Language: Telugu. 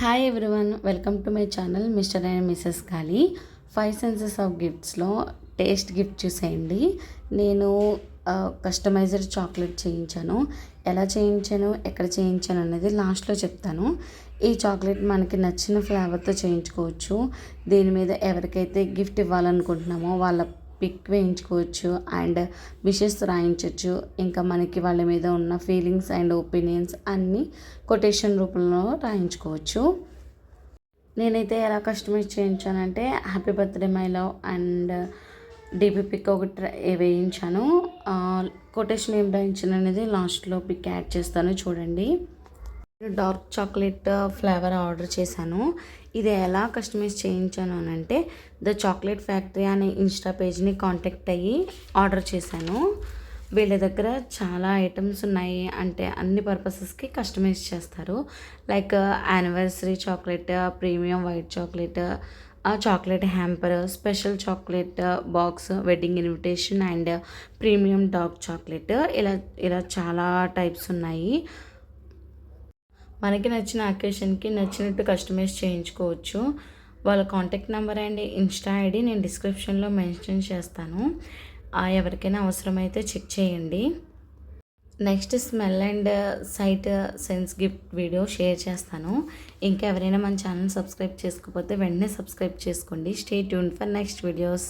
Hi everyone, welcome to my channel mister and Mrs ఖాళీ. 5 సెన్సెస్ ఆఫ్ గిఫ్ట్స్లో టేస్ట్ గిఫ్ట్ చూసేయండి. నేను కస్టమైజ్డ్ చాక్లెట్ చేయించాను. ఎలా చేయించాను, ఎక్కడ చేయించాను అనేది లాస్ట్లో చెప్తాను. ఈ చాక్లెట్ మనకి నచ్చిన ఫ్లేవర్తో చేయించుకోవచ్చు. దీని మీద ఎవరికైతే గిఫ్ట్ ఇవ్వాలనుకుంటున్నామో వాళ్ళ పిక్ వేయించుకోవచ్చు అండ్ విషెస్ రాయించవచ్చు. ఇంకా మనకి వాళ్ళ మీద ఉన్న ఫీలింగ్స్ అండ్ ఒపీనియన్స్ అన్నీ కొటేషన్ రూపంలో రాయించుకోవచ్చు. నేనైతే ఎలా కస్టమైజ్ చేయించానంటే happy birthday my love and DP pic ఒకటి వేయించాను. కొటేషన్ ఏం రాయించాను అనేది లాస్ట్లో పిక్ యాడ్ చేస్తాను, చూడండి. డార్క్ చాక్లెట్ ఫ్లేవర్ ఆర్డర్ చేశాను. ఇది ఎలా కస్టమైజ్ చేయించాను అని అంటే ద చాక్లెట్ ఫ్యాక్టరీ అనే ఇన్స్టా పేజ్ని కాంటాక్ట్ అయ్యి ఆర్డర్ చేశాను. వీళ్ళ దగ్గర చాలా ఐటమ్స్ ఉన్నాయి, అంటే అన్ని పర్పసెస్కి కస్టమైజ్ చేస్తారు. Like anniversary chocolate, premium white chocolate, chocolate hamper, special chocolate box, wedding invitation and premium dark chocolate, ఇలా ఇలా చాలా టైప్స్ ఉన్నాయి. మనకి నచ్చిన అకేషన్కి నచ్చినట్టు కస్టమైజ్ చేయించుకోవచ్చు. వాళ్ళ contact number and Insta ID నేను డిస్క్రిప్షన్లో మెన్షన్ చేస్తాను. ఎవరికైనా అవసరమైతే చెక్ చేయండి. Next smell and sight sense gift video share చేస్తాను. ఇంకా ఎవరైనా మన ఛానల్ సబ్స్క్రైబ్ చేసుకోకపోతే వెంటనే సబ్స్క్రైబ్ చేసుకోండి. Stay tune for next videos.